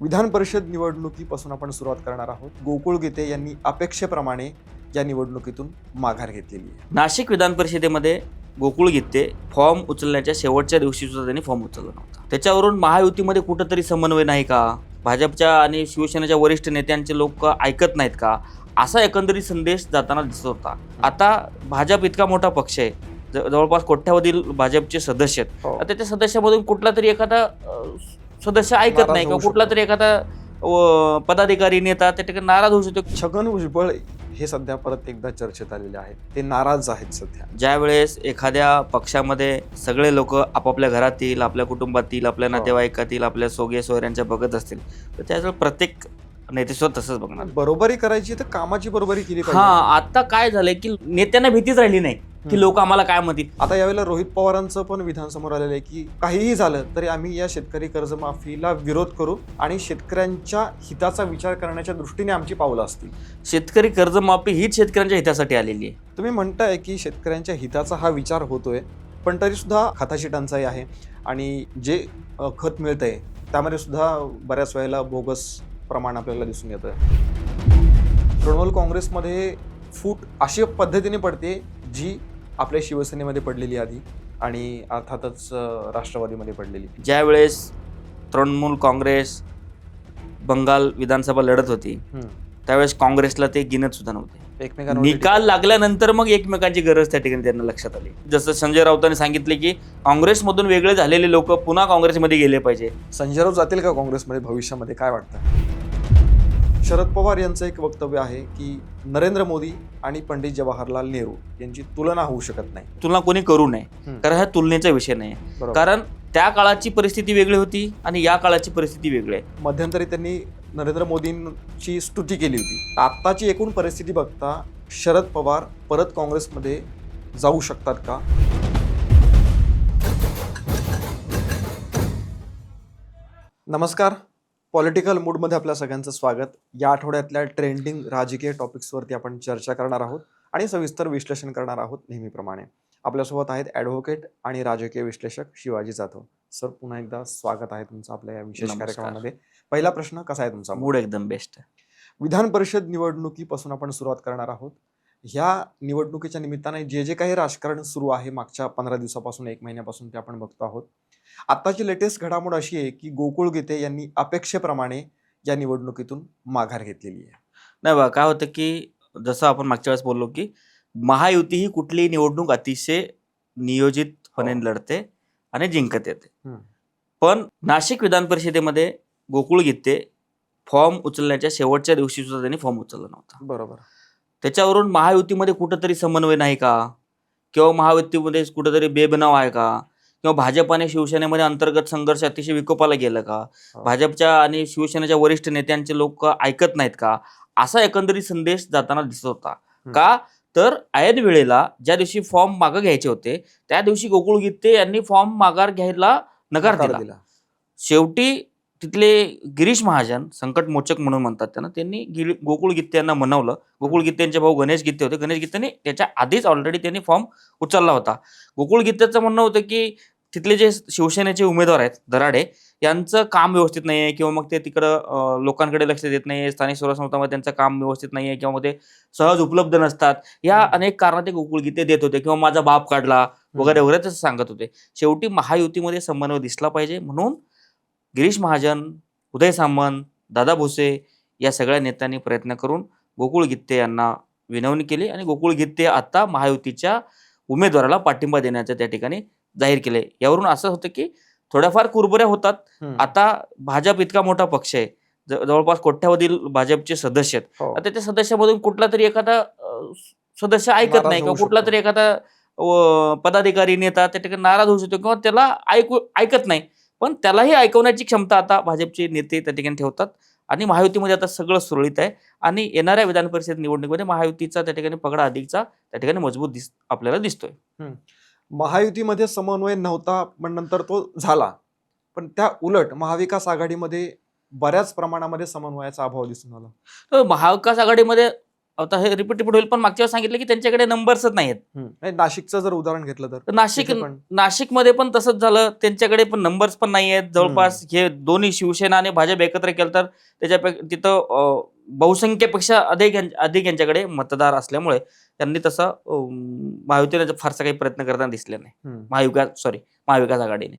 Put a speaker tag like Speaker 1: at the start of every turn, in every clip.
Speaker 1: विधान परिषद निवडणुकीपासून आपण सुरुवात करणार आहोत. गोकुळ गीते यांनी अपेक्षेप्रमाणे या निवडणुकीतून माघार घेतलेली आहे.
Speaker 2: नाशिक विधान परिषदेमध्ये गोकुळ गीते फॉर्म उचलण्याच्या शेवटच्या दिवशी सुद्धा त्यांनी फॉर्म उचलला नव्हता. त्याच्यावरून महायुतीमध्ये कुठंतरी समन्वय नाही का, भाजपच्या आणि शिवसेनेच्या वरिष्ठ नेत्यांचे लोक ऐकत नाहीत का, असा एकंदरीत संदेश जाताना दिसत होता. आता भाजप इतका मोठा पक्ष आहे, जवळपास कोट्यावधी भाजपचे सदस्य आहेत.
Speaker 1: हो.
Speaker 2: आता त्या सदस्यामधून कुठला तरी एखादा सदस्य ऐकत
Speaker 1: नाराज
Speaker 2: नाही
Speaker 1: होऊ
Speaker 2: किंवा कुठला
Speaker 1: शकतो.
Speaker 2: तरी एखादा पदाधिकारी नेता त्या ठिकाणी नाराज होऊ शकतो.
Speaker 1: छगन भुजबळ हे सध्या परत एकदा चर्चेत आलेले आहेत. ते नाराज आहेत सध्या.
Speaker 2: ज्या वेळेस एखाद्या पक्षामध्ये सगळे लोक आपापल्या घरातील, आपल्या कुटुंबातील, आपल्या
Speaker 1: हो.
Speaker 2: नातेवाईकातील, आपल्या सोगे सोयऱ्यांच्या बघत असतील तर त्यावेळेस प्रत्येक नेतेसुद्धा तसंच बघणार.
Speaker 1: बरोबरी करायची तर कामाची बरोबरी केली
Speaker 2: हा,
Speaker 1: पाहिजे.
Speaker 2: आता काय झालंय की नेत्यांना भीतीच राहिली नाही की लोक आम्हाला काय म्हणतील.
Speaker 1: आता यावेळेला रोहित पवारांचं पण विधान समोर आलेलं आहे की काहीही झालं तरी आम्ही या शेतकरी कर्जमाफीला विरोध करू आणि शेतकऱ्यांच्या हिताचा विचार करण्याच्या दृष्टीने आमची पावलं असतील.
Speaker 2: शेतकरी कर्जमाफी हीच शेतकऱ्यांच्या हितासाठी आलेली आहे.
Speaker 1: तुम्ही म्हणताय की शेतकऱ्यांच्या हिताचा हा विचार होतोय, पण तरी सुद्धा खताची टंचाई आहे आणि जे खत मिळतंय त्यामध्ये सुद्धा बऱ्याच वेळेला बोगस प्रमाण आपल्याला दिसून येतं. तृणमूल काँग्रेसमध्ये फूट अशी पद्धतीने पडते जी आपल्या शिवसेनेमध्ये पडलेली आधी आणि अर्थातच राष्ट्रवादीमध्ये पडलेली.
Speaker 2: ज्या वेळेस तृणमूल काँग्रेस बंगाल विधानसभा लढत होती त्यावेळेस काँग्रेसला ते गिनत सुद्धा नव्हते.
Speaker 1: एकमेकांवर
Speaker 2: निकाल लागल्यानंतर मग एकमेकांची गरज त्या ठिकाणी त्यांना लक्षात आली. जसं संजय राऊतांनी सांगितले की काँग्रेसमधून वेगळे झालेले लोक पुन्हा काँग्रेसमध्ये गेले पाहिजे.
Speaker 1: संजय राऊत जातील का काँग्रेसमध्ये भविष्यामध्ये, काय वाटतं? शरद पवार यांचं एक वक्तव्य आहे की नरेंद्र मोदी आणि पंडित जवाहरलाल नेहरू यांची तुलना होऊ शकत नाही.
Speaker 2: तुलना कोणी करू नये, कारण हा तुलनेचा विषय नाही.
Speaker 1: बरोबर.
Speaker 2: कारण त्या काळाची परिस्थिती वेगळी होती आणि या काळाची परिस्थिती वेगळी आहे.
Speaker 1: मध्यंतरी त्यांनी नरेंद्र मोदींची स्तुती केली होती. आत्ताची एकूण परिस्थिती बघता शरद पवार परत काँग्रेसमध्ये जाऊ शकतात का? नमस्कार, पॉलिटिकल मूडमध्ये आपल्या सगळ्यांचं स्वागत. या आठवड्यातल्या ट्रेंडिंग राजकीय टॉपिक्सवरती आपण चर्चा करणार आहोत आणि सविस्तर विश्लेषण करणार आहोत. नेहमीप्रमाणे आपल्यासोबत आहेत ॲडव्होकेट आणि राजकीय विश्लेषक शिवाजी जाधव. सर, पुन्हा एकदा स्वागत आहे तुमचं आपल्या या विशेष
Speaker 2: नमस्कार.
Speaker 1: कार्यक्रमामध्ये. पहिला प्रश्न, कसा आहे तुमचा
Speaker 2: मूड एकदम बेस्ट आहे.
Speaker 1: विधान परिषद निवडणुकीपासून आपण सुरुवात करणार आहोत. ह्या निवडणुकीच्या निमित्ताने जे जे काही राजकारण सुरू आहे मागच्या 15 दिवसापासून, 1 महिन्यापासून, ते आपण बघतो आहोत. आत्ताची लेटेस्ट घडामोड अशी आहे की गोकुळ गीते यांनी अपेक्षेप्रमाणे या निवडणुकीतून माघार घेतलेली आहे.
Speaker 2: नाही बा, काय होतं की जसं आपण मागच्या वेळेस बोललो की महायुती ही कुठलीही निवडणूक अतिशय नियोजितपणे लढते आणि जिंकत येते. पण नाशिक विधान परिषदेमध्ये गोकुळ गीते फॉर्म उचलण्याच्या शेवटच्या दिवशी सुद्धा त्यांनी फॉर्म उचलला नव्हता.
Speaker 1: बरोबर.
Speaker 2: त्याच्यावरून महायुतीमध्ये कुठंतरी समन्वय नाही का, किंवा महायुतीमध्ये कुठंतरी बेबनाव आहे का, किंवा भाजप आणि शिवसेनेमध्ये अंतर्गत संघर्ष अतिशय विकोपाला गेलं का, भाजपच्या आणि शिवसेनेच्या वरिष्ठ नेत्यांचे लोक ऐकत नाहीत का, असा एकंदरीत संदेश जाताना दिसत होता. का तर ऐन वेळेला ज्या दिवशी फॉर्म मागं घ्यायचे होते त्या दिवशी गोकुळ गीते यांनी फॉर्म माघार घ्यायला नकार दिला. शेवटी तिथले गिरीश महाजन, संकटमोचक म्हणून म्हणतात त्यांना, त्यांनी गोकुळ गीते यांना मनवलं. गोकुळ गीते यांचे भाऊ गणेश गीते होते. गणेश गीतेने त्याच्या आधीच ऑलरेडी त्यांनी फॉर्म उचलला होता. गोकुळ गीतेचं म्हणणं होतं की तिथले जे शिवसेनेचे उमेदवार आहेत दराडे यांचं काम व्यवस्थित नाही आहे, किंवा मग ते तिकडं लोकांकडे लक्ष देत नाही, स्थानिक स्वराज्य संस्थांमध्ये त्यांचं काम व्यवस्थित नाही आहे, किंवा मग ते सहज उपलब्ध नसतात. या अनेक कारण ते गोकुळ गीते देत होते, किंवा माझा बाप काढला वगैरे वगैरे तसं सांगत होते. शेवटी महायुतीमध्ये समन्वय दिसला पाहिजे म्हणून गिरीश महाजन, उदय सामंत, दादा भुसे या सगळ्या नेत्यांनी प्रयत्न करून गोकुळ गीते यांना विनवणी केली आणि गोकुळ गीते आता महायुतीच्या उमेदवाराला पाठिंबा देण्याचं त्या ठिकाणी जाहीर केले. यावरून असं होतं की थोड्याफार कुरबुऱ्या होतात. आता भाजप इतका मोठा पक्ष आहे, जवळपास कोट्यावधी भाजपचे सदस्य आहेत. आता त्या सदस्यामधून कुठला तरी एखादा सदस्य ऐकत नाही किंवा कुठला तरी एखादा पदाधिकारी नेता त्या ठिकाणी नाराज होऊ शकतो किंवा त्याला ऐकत नाही. पण त्यालाही ऐकवण्याची क्षमता आता भाजपचे नेते त्या ठिकाणी ठेवतात आणि महायुतीमध्ये आता सगळं सुरळीत आहे आणि येणाऱ्या विधान परिषद निवडणुकीमध्ये महायुतीचा त्या ठिकाणी पगडा अधिकचा त्या ठिकाणी मजबूत आपल्याला दिसतोय.
Speaker 1: महायुतीमध्ये समन्वय नव्हता पण नंतर तो झाला, पण त्या उलट महाविकास आघाडीमध्ये बऱ्याच प्रमाणामध्ये समन्वयाचा अभाव दिसून आला.
Speaker 2: तर महाविकास आघाडीमध्ये आता हे रिपीट होईल, पण मागच्या वेळेस सांगितलं की त्यांच्याकडे नंबर्सच नाहीत.
Speaker 1: नाशिकचं जर उदाहरण घेतलं तर
Speaker 2: नाशिक
Speaker 1: तिथे पण
Speaker 2: नाशिकमध्ये पण तसंच झालं, त्यांच्याकडे पण नंबर्स पण नाही आहेत. जवळपास हे दोन्ही शिवसेना आणि भाजप एकत्र केलं तर तिथं बहुसंख्येपेक्षा अधिक यांच्याकडे मतदार असल्यामुळे त्यांनी तसं महायुतीने फारसा काही प्रयत्न करताना दिसले नाही. महाविकास आघाडीने.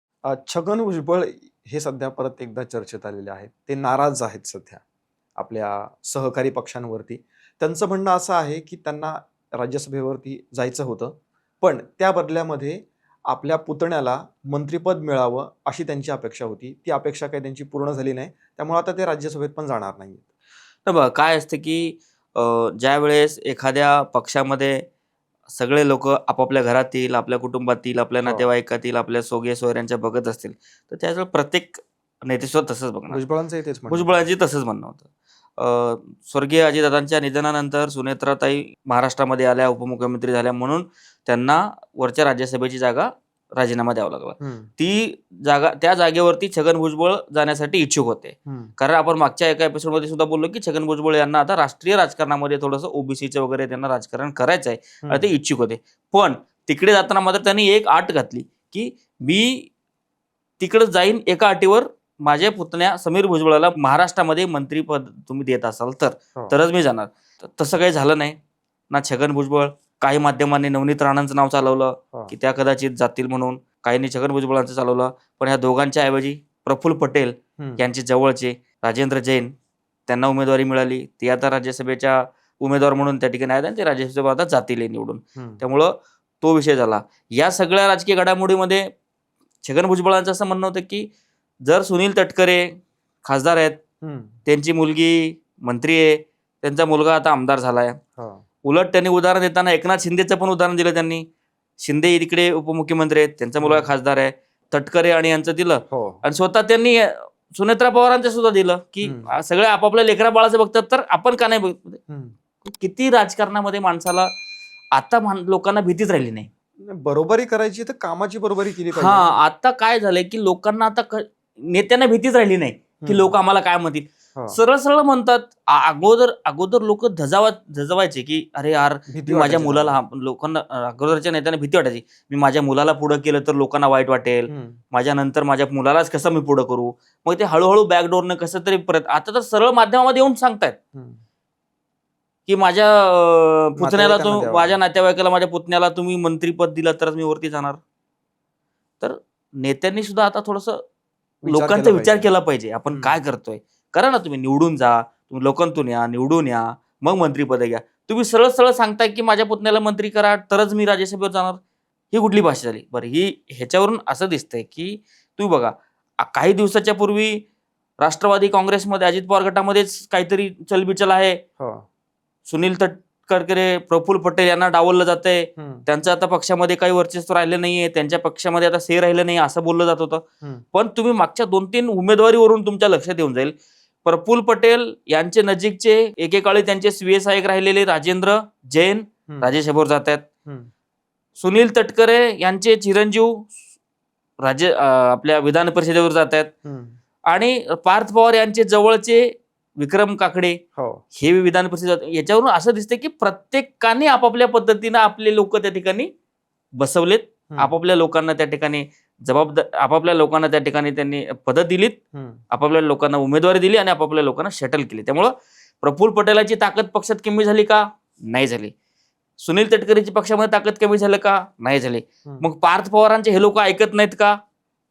Speaker 1: छगन भुजबळ हे सध्या परत एकदा चर्चेत आलेले आहेत. ते नाराज आहेत सध्या आपल्या सहकारी पक्षांवरती. त्यांचं म्हणणं असं आहे की त्यांना राज्यसभेवरती जायचं होतं, पण त्या बदल्यामध्ये आपल्या पुतण्याला मंत्रिपद मिळावं अशी त्यांची अपेक्षा होती. ती अपेक्षा काही त्यांची पूर्ण झाली नाही, त्यामुळे आता ते राज्यसभेत पण जाणार नाहीत.
Speaker 2: तर बघा काय असतं की ज्या वेळेस एखाद्या पक्षामध्ये सगळे लोक आपापल्या घरातील, आपल्या कुटुंबातील, आपल्या नातेवाईकातील, आपल्या सोगे सोयऱ्यांच्या बघत असतील, तर त्यावेळेस प्रत्येक नेतेसुद्धा तसंच बघणार.
Speaker 1: भुजबळांचं तेच म्हणणं होतं.
Speaker 2: भुजबळांची तसंच म्हणणं होतं. स्वर्गीय अजितदादांच्या निधनानंतर सुनेत्राताई महाराष्ट्रामध्ये आल्या, उपमुख्यमंत्री झाल्या, म्हणून त्यांना वरच्या राज्यसभेची जागा राजीनामा द्यावा लागला. त्या जागेवरती छगन भुजबळ जाण्यासाठी इच्छुक होते. कारण आपण मागच्या एका एपिसोडमध्ये सुद्धा बोललो की छगन भुजबळ यांना आता राष्ट्रीय राजकारणामध्ये थोडंसं ओबीसीचं वगैरे त्यांना राजकारण करायचं आहे आणि ते इच्छुक होते. पण तिकडे जाताना मात्र त्यांनी एक अट घातली की मी तिकडे जाईन एका अटीवर, माझ्या पुतण्या समीर भुजबळाला महाराष्ट्रामध्ये मंत्रीपद तुम्ही देत असाल तरच मी जाणार. तसं काही झालं नाही ना. छगन भुजबळ, काही माध्यमांनी नवनीत राणांचं नाव चालवलं की त्या कदाचित जातील म्हणून, काहींनी छगन भुजबळांचं चालवलं, पण ह्या दोघांच्या ऐवजी प्रफुल्ल पटेल यांचे जवळचे राजेंद्र जैन त्यांना उमेदवारी मिळाली. ते आता राज्यसभेच्या उमेदवार म्हणून त्या ठिकाणी आहेत आणि ते राज्यसभेत आता जातील निवडून. त्यामुळं तो विषय झाला. या सगळ्या राजकीय घडामोडीमध्ये छगन भुजबळांचं असं म्हणणं होतं की जर सुनील तटकरे खासदार आहेत, त्यांची मुलगी मंत्री आहे, त्यांचा मुलगा आता आमदार झालाय. उलट त्यांनी उदाहरण देताना एकनाथ शिंदेचं पण उदाहरण दिलं त्यांनी. शिंदे तिकडे उपमुख्यमंत्री आहेत, त्यांचा मुलगा खासदार आहे. तटकरे आणि यांचं दिलं आणि स्वतः त्यांनी सुनेत्रा पवारांचं सुद्धा दिलं की सगळे आपापल्या लेकरा बाळाचं बघतात, तर आपण का नाही बघत. किती राजकारणामध्ये माणसाला आता लोकांना भीतीच राहिली नाही.
Speaker 1: बरोबरी करायची तर कामाची बरोबरी केली पाहिजे.
Speaker 2: आता काय झालंय की लोकांना आता नेत्यांना भीतीच राहिली नाही की लोक आम्हाला काय म्हणतील. सरळ सरळ म्हणतात. अगोदर लोक धजावायचे की अरे यार, माझ्या मुलाला, लोकांना अगोदरच्या नेत्यांना भीती वाटायची, मी माझ्या मुलाला पुढं केलं तर लोकांना वाईट वाटेल, माझ्या नंतर माझ्या मुलालाच कसं मी पुढं करू. मग ते हळूहळू बॅकडोरनं कसं तरी आता तर सरळ माध्यमामध्ये येऊन सांगतायत की माझ्या पुतण्याला, माझ्या नातेवाईकाला, माझ्या पुतण्याला तुम्ही मंत्रीपद दिलं तरच मी वरती जाणार. तर नेत्यांनी सुद्धा आता थोडस लोकांचा विचार केला पाहिजे. आपण काय करतोय, करा ना, तुम्ही निवडून जा, तुम्ही लोकांतून या, निवडून या, मग मंत्रीपद घ्या. तुम्ही सरळ सरळ सांगताय की माझ्या पुतण्याला मंत्री करा तरच मी राज्यसभेवर जाणार. ही कुठली भाषा झाली बरं. ह्याच्यावरून असं दिसतंय की तुम्ही बघा, काही दिवसाच्या पूर्वी राष्ट्रवादी काँग्रेसमध्ये अजित पवार गटामध्येच काहीतरी चलबिचल आहे. सुनील तटकरे, प्रफुल्ल पटेल यांना डावललं जातंय. त्यांचं आता पक्षामध्ये काही वर्चस्व राहिलं नाहीये, त्यांच्या पक्षामध्ये आता से राहिलं नाही असं बोललं जात होतं. पण तुम्ही मागच्या 2-3 उमेदवारीवरून तुमच्या लक्षात येऊन जाईल, प्रफुल्ल पटेल यांचे नजीकचे, एकेकाळी त्यांचे स्वीय सहाय्यक राहिलेले राजेंद्र जैन राज्यसभेवर जात आहेत. सुनील तटकरे यांचे चिरंजीव आपल्या विधान परिषदेवर जात आहेत. आणि पार्थ पवार यांचे जवळचे विक्रम काकडे हे विधान परिषद. याच्यावरून असं दिसतंय की प्रत्येकाने आपापल्या पद्धतीनं आपले लोक त्या ठिकाणी बसवलेत. आपापल्या लोकांना त्या ठिकाणी आपापल्या लोकांना त्या ठिकाणी त्यांनी पदं दिलीत, आपापल्या लोकांना उमेदवारी दिली आणि आपापल्या लोकांना शटल केली. त्यामुळं प्रफुल्ल पटेलाची ताकद पक्षात कमी झाली का? नाही झाली. सुनील तटकरेची पक्षामध्ये ताकद कमी झालं का? नाही झाली. मग पार्थ पवारांचे हे लोक ऐकत नाहीत का?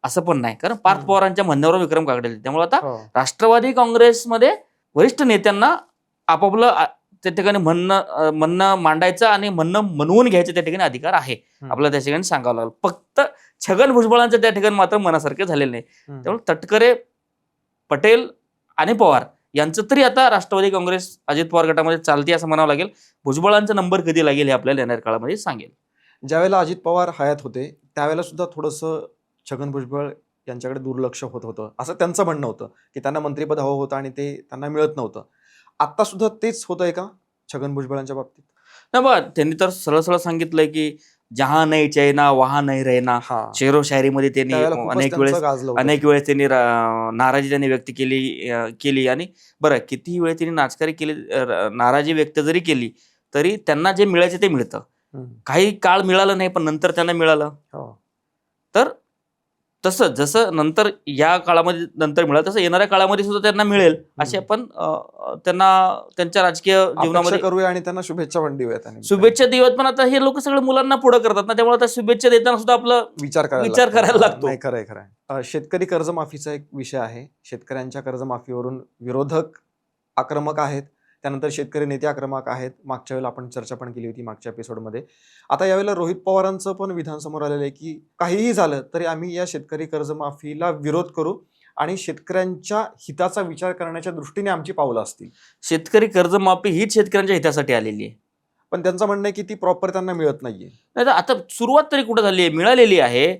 Speaker 2: असं पण नाही, कारण पार्थ पवारांच्या म्हणण्यावर विक्रम काकडे. त्यामुळे आता राष्ट्रवादी काँग्रेसमध्ये वरिष्ठ नेत्यांना आपापलं त्या ठिकाणी म्हणणं मांडायचं आणि म्हणणं म्हणवून घ्यायचं त्या ठिकाणी अधिकार आहे. आपल्याला त्या ठिकाणी सांगावं लागलं. फक्त छगन भुजबळांचं त्या ठिकाणी मात्र मनासारखे झालेलं नाही. त्यामुळे तटकरे, पटेल आणि पवार यांचं तरी आता राष्ट्रवादी काँग्रेस अजित पवार गटामध्ये चालते असं म्हणावं लागेल. भुजबळांचा नंबर कधी लागेल हे आपल्याला येणाऱ्या काळामध्ये सांगेल.
Speaker 1: ज्यावेळेला अजित पवार हयात होते त्यावेळेला सुद्धा थोडंसं छगन भुजबळ यांच्याकडे दुर्लक्ष होत होतं असं त्यांचं म्हणणं होतं की त्यांना मंत्रिपद हवं होतं आणि ते त्यांना मिळत नव्हतं. आता सुद्धा तेच होतंय का छगन भुजबळांच्या बाबतीत?
Speaker 2: नाही बघा, त्यांनी तर सरळ सरळ सांगितलंय की जहा नाही चैना वहा नाही रहना
Speaker 1: हा
Speaker 2: शेरो शायरीमध्ये त्यांनी
Speaker 1: त्यावेळेला खूपच
Speaker 2: अनेक
Speaker 1: त्यांचं
Speaker 2: वेळेस
Speaker 1: गाजलं होतं.
Speaker 2: अनेक वेळेस त्यांनी नाराजी त्यांनी व्यक्त केली आणि बरं कितीही वेळ त्यांनी नाचकारी केली, नाराजी व्यक्त जरी केली तरी त्यांना जे मिळायचे ते मिळतं. काही काळ मिळालं नाही पण नंतर त्यांना मिळालं.
Speaker 1: हो.
Speaker 2: तर तसं जसं नंतर या काळामध्ये नंतर मिळालं तसं येणाऱ्या काळामध्ये सुद्धा त्यांना मिळेल असे आपण त्यांना त्यांच्या राजकीय
Speaker 1: अपेक्षा
Speaker 2: जीवनामध्ये
Speaker 1: करूया आणि त्यांना शुभेच्छा पण देऊयात आणि
Speaker 2: शुभेच्छा देऊयात. पण आता हे लोक सगळे मुलांना पुढे करतात ना, त्यामुळे आता शुभेच्छा देताना सुद्धा आपलं
Speaker 1: विचार
Speaker 2: विचार करायला लागतो.
Speaker 1: नाही, खरंय खरंय. शेतकरी कर्जमाफीचा एक विषय आहे. शेतकऱ्यांच्या कर्जमाफीवरून विरोधक आक्रमक आहेत, त्यानंतर शेतकरी नेते आक्रमक आहेत. मागच्या वेळेला आपण चर्चा पण केली होती मागच्या एपिसोडमध्ये. आता यावेळेला रोहित पवारांचं पण विधान समोर आलेलं आहे की काहीही झालं तरी आम्ही या शेतकरी कर्जमाफीला विरोध करू आणि शेतकऱ्यांच्या हिताचा विचार करण्याच्या दृष्टीने आमची पावलं असतील.
Speaker 2: शेतकरी कर्जमाफी हीच शेतकऱ्यांच्या हितासाठी आलेली आहे.
Speaker 1: पण त्यांचं म्हणणं आहे की ती प्रॉपर त्यांना मिळत नाहीये.
Speaker 2: नाही तर आता सुरुवात तरी कुठं झाली आहे, मिळालेली आहे.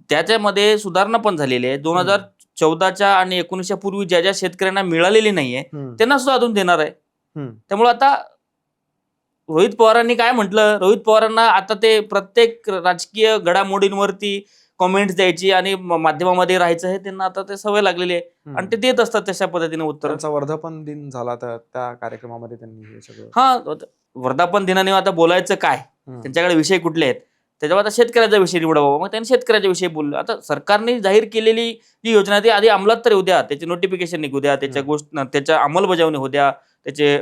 Speaker 2: त्याच्यामध्ये सुधारणा पण झालेली आहे. 2014च्या आणि 19च्या पूर्वी ज्या ज्या शेतकऱ्यांना मिळालेली नाहीये त्यांना सुद्धा अजून देणार आहे. त्यामुळे आता रोहित पवारांनी काय म्हटलं, रोहित पवारांना आता ते प्रत्येक राजकीय घडामोडींवरती कॉमेंट्स द्यायची आणि माध्यमामध्ये राहायचं हे त्यांना आता ते सवय लागलेली आहे आणि ते देत असतात तशा पद्धतीने उत्तर.
Speaker 1: त्यांचा वर्धापन दिन झाला तर त्या कार्यक्रमामध्ये त्यांनी हे सगळं
Speaker 2: हा वर्धापन दिनाने आता बोलायचं काय, त्यांच्याकडे विषय कुठले आहेत, त्याच्यावर आता शेतकऱ्याचा विषय निवडावा. मग त्यांनी शेतकऱ्याच्या विषयी बोललं. आता सरकारने जाहीर केलेली जी योजना ती आधी अंमलात तर होऊ द्या, त्याचे नोटिफिकेशन निघू द्या, त्याच्या अंमलबजावणी होऊ द्या, त्याचे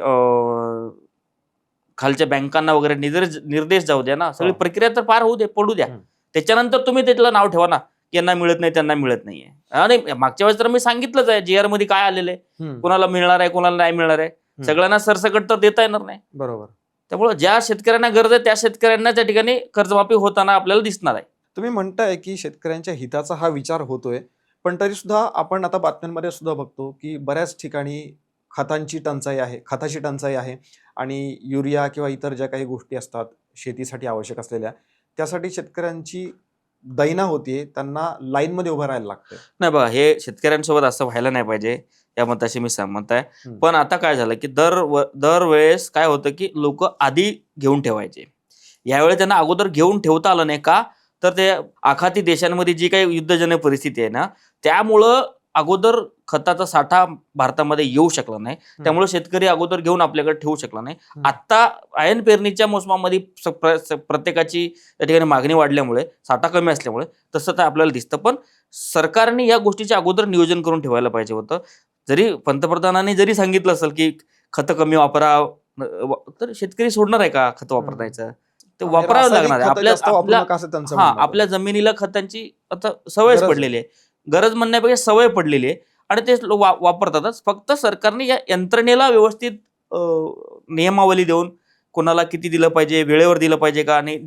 Speaker 2: खालच्या बँकांना वगैरे निर्देश जाऊ द्या ना, सगळी प्रक्रिया तर पार होऊ दे, पडू द्या. त्याच्यानंतर तुम्ही त्याला नाव ठेवा ना, यांना मिळत नाही त्यांना मिळत नाहीये. आणि मागच्या वेळेस तर मी सांगितलंच आहे JR मध्ये काय आलेलं आहे, कोणाला मिळणार आहे कोणाला नाही मिळणार आहे. सगळ्यांना सरसकट तर देता येणार नाही.
Speaker 1: बरोबर.
Speaker 2: त्यामुळे ज्या शेतकऱ्यांना गरज आहे त्या शेतकऱ्यांना त्या ठिकाणी कर्जमाफी होताना आपल्याला दिसणार आहे.
Speaker 1: तुम्ही म्हणताय की शेतकऱ्यांच्या हिताचा हा विचार होतोय, पण तरी सुद्धा आपण आता बातम्यांमध्ये सुद्धा बघतो की बऱ्याच ठिकाणी खताची टंचाई आहे आणि युरिया किंवा इतर ज्या काही गोष्टी असतात शेतीसाठी आवश्यक असलेल्या त्यासाठी शेतकऱ्यांची दैना होतीये, त्यांना लाईनमध्ये उभं राहायला लागतं.
Speaker 2: नाही बघा, हे शेतकऱ्यांसोबत असं व्हायला नाही पाहिजे, या मताशी मी सहमत आहे. पण आता काय झालं की दरवेळेस काय होतं की लोक आधी घेऊन ठेवायचे, यावेळी त्यांना अगोदर घेऊन ठेवता आलं नाही का, तर ते आखाती देशांमध्ये जी काही युद्धजन्य परिस्थिती आहे ना, त्यामुळं अगोदर खताचा साठा भारतामध्ये येऊ शकला नाही. त्यामुळे शेतकरी अगोदर घेऊन आपल्याकडे ठेवू शकला नाही. आता ऐन पेरणीच्या मोसमामध्ये प्रत्येकाची त्या ठिकाणी मागणी वाढल्यामुळे, साठा कमी असल्यामुळे तसं तर आपल्याला दिसतं. पण सरकारने या गोष्टीचे अगोदर नियोजन करून ठेवायला पाहिजे होतं. जरी पंतप्रधानांनी जरी सांगितलं असेल की खतं कमी वापरा, तर शेतकरी सोडणार आहे का खतं वापरायचं? ते वापरावं लागणार आहे. आपल्या जमिनीला खतांची आता सवयच पडलेली आहे, गरज म्हणण्यापेक्षा सवय पडलेली आहे आणि ते वापरतातच. फक्त सरकारने या यंत्रणेला व्यवस्थित नियमावली देऊन कोणाला किती दिलं पाहिजे, वेळेवर दिलं पाहिजे का, आणि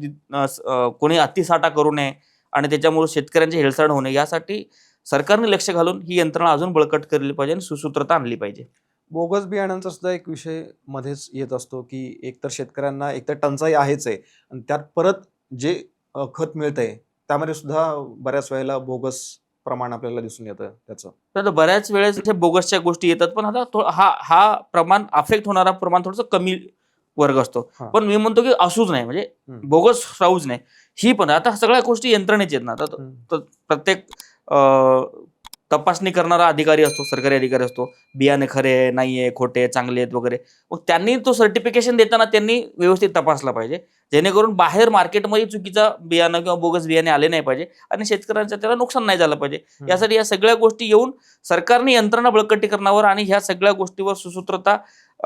Speaker 2: कोणी अतिसाठा करू नये आणि त्याच्यामुळे शेतकऱ्यांची हेळसांड होणे, यासाठी सरकारने लक्ष घालून ही यंत्रणा अजून बळकट केली पाहिजे आणि सुसूत्रता आणली पाहिजे.
Speaker 1: बोगस बियाण्यांचा सुद्धा एक विषय मध्येच येत असतो की एकतर शेतकऱ्यांना एकतर टंचाई आहेच आहे आणि त्यात परत जे खत मिळतंय त्यामध्ये सुद्धा बऱ्याच वेळेला बोगस प्रमाण आपल्याला दिसून येतं त्याचं.
Speaker 2: तर बऱ्याच वेळेस इथे बोगसच्या गोष्टी येतात, पण आता हा प्रमाण अफेक्ट होणारा प्रमाण थोडंसं कमी वर्ग असतो. पण मी म्हणतो की असूच नाही, म्हणजे बोगस राहूच नाही. ही पण आता सगळ्या गोष्टी यंत्रणेच आहेत ना. आता प्रत्येक तपासणी करणारा अधिकारी असतो, सरकारी अधिकारी असतो, बियाणे खरे नाहीये, खोटे, चांगले आहेत वगैरे. मग त्यांनी तो सर्टिफिकेशन देताना त्यांनी व्यवस्थित तपासला पाहिजे, जेणेकरून बाहेर मार्केटमध्ये चुकीचा बियाणं किंवा बोगस बियाणे आले नाही पाहिजे आणि शेतकऱ्यांचं त्याला नुकसान नाही झालं पाहिजे. यासाठी या सगळ्या गोष्टी येऊन सरकारने यंत्रणा बळकटीकरणावर आणि ह्या सगळ्या गोष्टीवर सुसूत्रता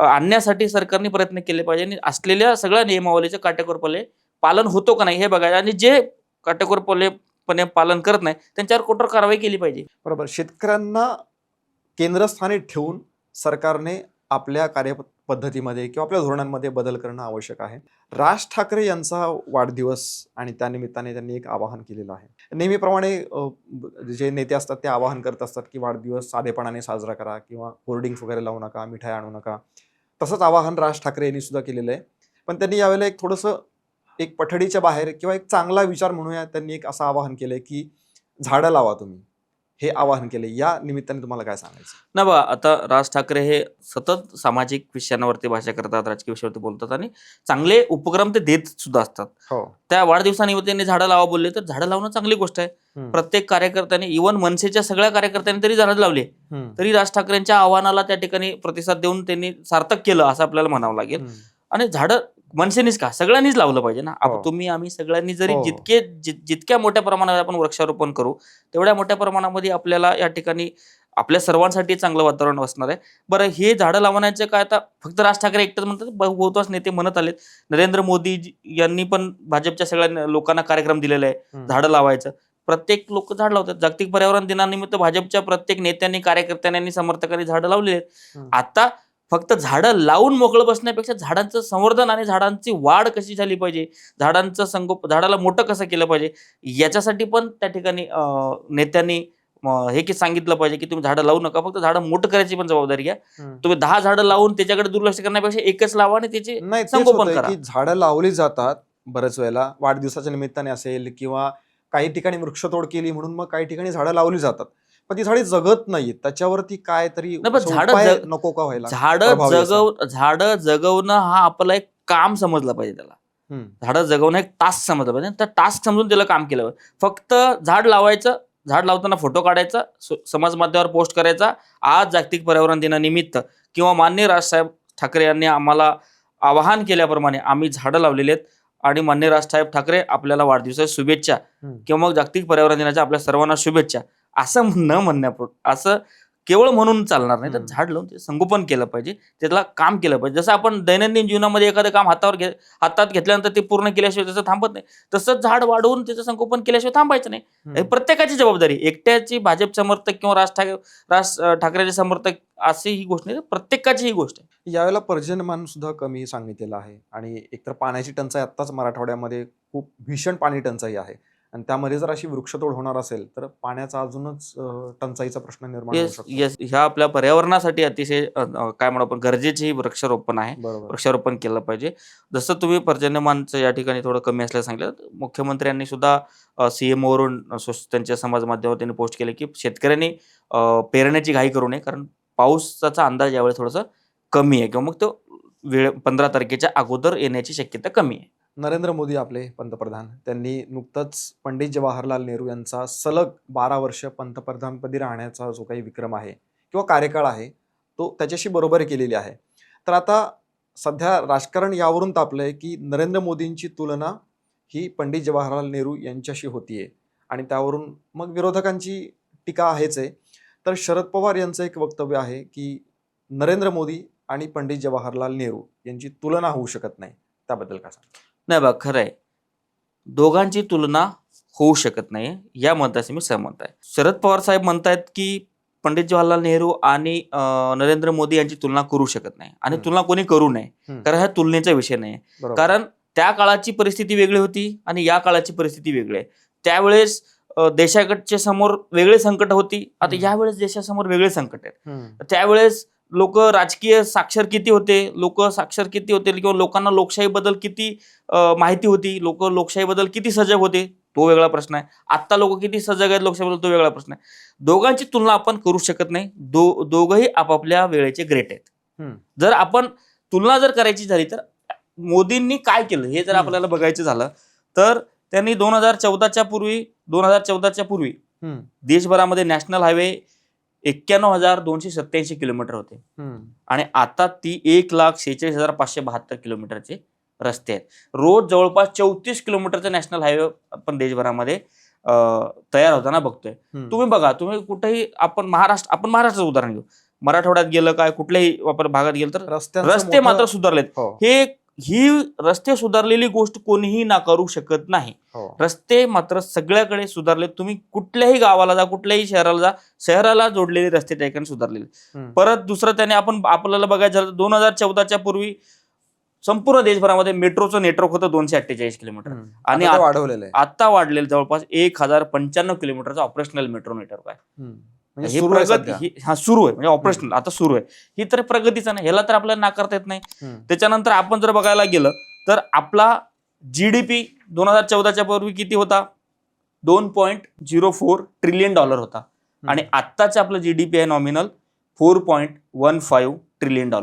Speaker 2: आणण्यासाठी सरकारने प्रयत्न केले पाहिजे आणि असलेल्या सगळ्या नियमावलीचं काटेकोरपणे पालन होतो का नाही हे बघायचं आणि जे काटेकोरपणे पालन करत नाही त्यांच्यावर कठोर कारवाई केली पाहिजे.
Speaker 1: बरोबर. शेतकऱ्यांना केंद्रस्थानी ठेवून सरकारने आपल्या कार्यपद्धतीमध्ये किंवा आपल्या धोरणांमध्ये बदल करणं आवश्यक आहे. राज ठाकरे यांचा वाढदिवस आणि त्यानिमित्ताने त्यांनी एक आवाहन केलेलं आहे. नेहमीप्रमाणे जे नेते असतात ते आवाहन करत असतात की वाढदिवस साधेपणाने साजरा करा किंवा होर्डिंग्स वगैरे लावू नका, मिठाई आणू नका. तसंच आवाहन राज ठाकरे यांनी सुद्धा केलेलं आहे. पण त्यांनी यावेळेला एक थोडंसं एक पठडीच्या बाहेर किंवा एक चांगला विचार म्हणूया त्यांनी एक असं आवाहन केलंय की झाडं लावा तुम्ही. हे आवाहन केले. या निमित्ताने तुम्हाला काय सांगायचं?
Speaker 2: ना बा, आता राज ठाकरे हे सतत सामाजिक विषयांवरती भाषा करतात, राजकीय विषयावरती बोलतात आणि चांगले उपक्रम ते देत सुद्धा असतात.
Speaker 1: हो.
Speaker 2: त्या वाढदिवसानिमित्त त्यांनी झाडं लावा बोलले, तर झाडं लावणं चांगली गोष्ट आहे.
Speaker 1: हम्म.
Speaker 2: प्रत्येक कार्यकर्त्याने, इव्हन मनसेच्या सगळ्या कार्यकर्त्यांनी तरी झाडं लावले,
Speaker 1: हम्म.
Speaker 2: तरी राज ठाकरेंच्या आव्हानाला त्या ठिकाणी प्रतिसाद देऊन त्यांनी सार्थक केलं असं आपल्याला म्हणावं लागेल.
Speaker 1: हम्म.
Speaker 2: आणि झाडं मनसेनीच का, सगळ्यांनीच लावलं पाहिजे ना.
Speaker 1: हो.
Speaker 2: तुम्ही आम्ही सगळ्यांनी जरी
Speaker 1: हो.
Speaker 2: जितक्या मोठ्या प्रमाणात आपण वृक्षारोपण करू, तेवढ्या मोठ्या प्रमाणामध्ये आपल्याला या ठिकाणी आपल्या सर्वांसाठी चांगलं वातावरण असणार आहे. बरं, हे झाडं लावण्याचे काय आता फक्त राज ठाकरे एकटंच म्हणतात, बहुतांश नेते म्हणत आलेत. नरेंद्र मोदी यांनी पण भाजपच्या सगळ्या लोकांना कार्यक्रम दिलेला आहे झाडं लावायचं. प्रत्येक लोक झाड लावतात. जागतिक पर्यावरण दिनानिमित्त भाजपच्या प्रत्येक नेत्यांनी, कार्यकर्त्यांनी, समर्थकांनी झाडं लावलेली आहेत. आता फक्त झाडं लावून मोकळं बसण्यापेक्षा झाडांचं संवर्धन आणि झाडांची वाढ कशी झाली पाहिजे, झाडाला मोठं कसं केलं पाहिजे, याच्यासाठी पण त्या ठिकाणी नेत्यांनी हे की सांगितलं पाहिजे की तुम्ही झाडं लावू नका, फक्त झाडं मोठं करायची पण जबाबदारी घ्या. तुम्ही 10 झाडं लावून त्याच्याकडे दुर्लक्ष करण्यापेक्षा एकच लावा आणि त्याची
Speaker 1: नाही, तेच
Speaker 2: संगोपन
Speaker 1: होतंय
Speaker 2: करा.
Speaker 1: की झाडं लावली जातात बऱ्याच वेळेला, वाढदिवसाच्या निमित्ताने असेल किंवा काही ठिकाणी वृक्षतोड केली म्हणून मग काही ठिकाणी झाडं लावली जातात, पण ती झाडे जगत नाहीत. त्याच्यावरती काय तरी
Speaker 2: नाही, पण झाडं
Speaker 1: उपाय नको का व्हायला? प्रभावी असा.
Speaker 2: झाडं जगवणं हा आपला एक काम समजलं पाहिजे. त्याला झाडं जगवणं एक टास्क समजलं पाहिजे. त्या टास्क समजून त्याला काम केलं पाहिजे. फक्त झाड लावायचं, झाड लावताना फोटो काढायचा, समाज माध्यमावर पोस्ट करायचा, आज जागतिक पर्यावरण दिनानिमित्त किंवा माननीय राजसाहेब ठाकरे यांनी आम्हाला आवाहन केल्याप्रमाणे आम्ही झाडं लावलेली आहेत आणि माननीय राजसाहेब ठाकरे आपल्याला वाढदिवसाच्या शुभेच्छा किंवा मग जागतिक पर्यावरण दिनाच्या आपल्या सर्वांना शुभेच्छा असं न म्हणण्यापूर्वी, असं केवळ म्हणून चालणार नाही. तर झाड लावून ते संगोपन केलं पाहिजे, त्याला काम केलं पाहिजे. जसं आपण दैनंदिन जीवनामध्ये एखादं काम हातात घेतल्यानंतर ते पूर्ण केल्याशिवाय त्याचं थांबत नाही, तसंच झाड वाढवून त्याचं संगोपन केल्याशिवाय थांबायचं नाही. हे प्रत्येकाची जबाबदारी. एकट्याची भाजप समर्थक किंवा राज ठाकरेचे समर्थक अशी ही गोष्ट नाही, प्रत्येकाची ही गोष्ट आहे.
Speaker 1: यावेळेला पर्जन्यमान सुद्धा कमी सांगितलेलं आहे आणि एकतर पाण्याची टंचाई आत्ताच मराठवाड्यामध्ये खूप भीषण पाणी टंचाई आहे आणि त्यामध्ये जर अशी वृक्षतोड होणार असेल तर पाण्याचा अजूनच टंचाईचा प्रश्न निर्माण होऊ शकतो.
Speaker 2: ह्या आपल्या पर्यावरणासाठी अतिशय काय म्हणू आपण, गरजेचे ही वृक्षारोपण आहे. वृक्षारोपण केलं पाहिजे. जसं तुम्ही पर्जन्यमानचं या ठिकाणी थोडं कमी असल्याचं सांगितलं, मुख्यमंत्र्यांनी सुद्धा CM वरून त्यांच्या समाज माध्यमावर त्यांनी पोस्ट केले की शेतकऱ्यांनी पेरण्याची घाई करू नये, कारण पावसाचा अंदाज यावेळी थोडासा कमी आहे किंवा मग तो वेळ 15 तारखेच्या अगोदर येण्याची शक्यता कमी आहे.
Speaker 1: नरेंद्र मोदी आपले पंतप्रधान, त्यांनी नुकतंच पंडित जवाहरलाल नेहरू यांचा सलग 12 वर्ष पंतप्रधानपदी राहण्याचा जो काही विक्रम आहे किंवा कार्यकाळ आहे तो त्याच्याशी बरोबरी केलेली आहे. तर आता सध्या राजकारण यावरून तापलंय की नरेंद्र मोदींची तुलना ही पंडित जवाहरलाल नेहरू यांच्याशी होतीये आणि त्यावरून मग विरोधकांची टीका आहेच आहे. तर शरद पवार यांचं एक वक्तव्य आहे की नरेंद्र मोदी आणि पंडित जवाहरलाल नेहरू यांची तुलना होऊ शकत नाही. त्याबद्दल काय सांगा?
Speaker 2: नाही बा, खरं आहे, दोघांची तुलना होऊ शकत नाही, या मताशी मी सहमत आहे. शरद पवार साहेब म्हणतायत की पंडित जवाहरलाल नेहरू आणि नरेंद्र मोदी यांची तुलना करू शकत नाही आणि तुलना कोणी करू नये, कारण हा तुलनेचा विषय नाही. कारण त्या काळाची परिस्थिती वेगळी होती आणि या काळाची परिस्थिती वेगळी आहे. त्यावेळेस देशाच्या समोर वेगळे संकट होती, आता यावेळेस देशासमोर वेगळे संकट आहेत. त्यावेळेस लोक राजकीय साक्षर किती होते किंवा लोकांना लोकशाहीबद्दल किती माहिती होती, लोक लोकशाहीबद्दल किती सजग होते, तो वेगळा प्रश्न आहे. आत्ता लोक किती सजग आहेत लोकशाहीबद्दल, तो वेगळा प्रश्न आहे. दोघांची तुलना आपण करू शकत नाही. दोघंही आपापल्या वेळेचे ग्रेट आहेत. जर आपण तुलना जर करायची झाली तर मोदींनी काय केलं हे जर आपल्याला बघायचं झालं तर त्यांनी 2014च्या पूर्वी देशभरामध्ये नॅशनल हायवे 91,287 किलोमीटर होते आणि आता ती 1,46,572 किलोमीटरचे रस्ते आहेत. रोज जवळपास 34 किलोमीटरचा नॅशनल हायवे आपण देशभरामध्ये तयार होताना बघतोय. तुम्ही बघा, तुम्ही कुठेही आपण महाराष्ट्राचं उदाहरण घेऊ, मराठवाड्यात गेलं काय कुठल्याही भागात गेलं तर रस्ते मात्र सुधारलेत. ही रस्ते सुधारलेली गोष्ट कोणीही नाकारू शकत नाही. रस्ते मात्र सगळ्याकडे सुधारले. तुम्ही कुठल्याही गावाला जा, कुठल्याही शहराला जा, शहराला जोडलेले रस्ते त्या ठिकाणी सुधारलेले. परत दुसरं त्याने आपल्याला बघायचं झालं 2014च्या पूर्वी संपूर्ण देशभरामध्ये मेट्रोचं नेटवर्क होतं 248 किलोमीटर आणि आता वाढलेलं जवळपास 1,095 किलोमीटरचा ऑपरेशनल मेट्रो नेटवर्क आहे. हे प्रगती सुरू आहे, म्हणजे ऑपरेशनल आता सुरू आहे. ही तर प्रगतीच नाही, ह्याला तर आपल्याला नाकारता येत नाही. त्याच्यानंतर आपण जर बघायला गेलं तर आपला GDP 2014च्या पूर्वी किती होता? $2.04 ट्रिलियन होता. आणि आत्ताचं आपलं जीडीपी आहे नॉमिनल $4.15 ट्रिलियन.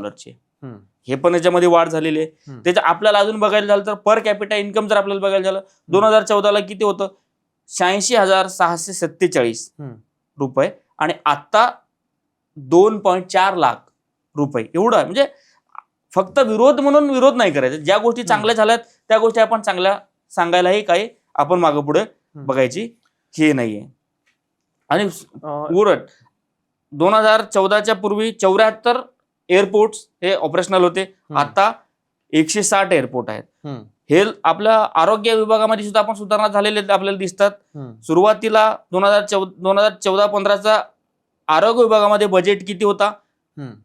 Speaker 2: हे पण याच्यामध्ये वाढ झालेली आहे. त्याच्या आपल्याला अजून बघायला झालं तर पर कॅपिटा इन्कम जर आपल्याला बघायला झालं 2014ला किती होतं, 86,647 रुपये आणि आता 2.4 लाख रुपये एवढं आहे. म्हणजे फक्त विरोध म्हणून विरोध नाही करायचा. ज्या गोष्टी चांगल्या झाल्यात त्या गोष्टी आपण चांगल्या सांगायलाही काही आपण मागं पुढे बघायची हे नाहीये. आणि उलट 2014च्या पूर्वी 74 एअरपोर्ट हे ऑपरेशनल होते, आता 160 एअरपोर्ट आहेत. हे आपल्या आरोग्य विभागामध्ये सुद्धा आपण सुधारणा झालेले आपल्याला दिसतात. सुरुवातीला 2014-15चा आरोग्य विभागामध्ये बजेट किती होता,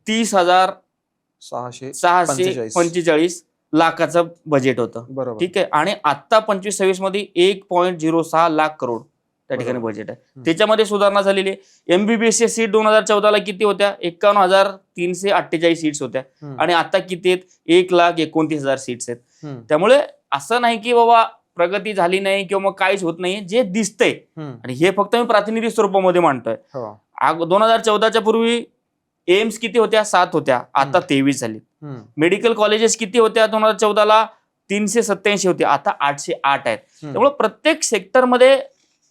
Speaker 2: 30,645 लाखाचं बजेट होतं. ठीक आहे. आणि आता 25-26 मध्ये 1.06 लाख करोड त्या ठिकाणी बजेट आहे. त्याच्यामध्ये सुधारणा झालेली आहे. एमबीबीएसच्या सीट 2014ला किती होत्या, 51,348 सीट्स होत्या आणि आता किती आहेत, 1,29,000 सीट्स आहेत. त्यामुळे असं नाही की बाबा प्रगती झाली नाही किंवा मग काहीच होत नाही, जे दिसतंय आणि हे फक्त मी प्रातिनिधिक स्वरूपामध्ये मांडतोय. 2014च्या पूर्वी एम्स किती होत्या, 7 होत्या, आता 23 झाली. मेडिकल कॉलेजेस किती होत्या 2014ला, 387 होते, आता 808 आहेत. त्यामुळे प्रत्येक सेक्टरमध्ये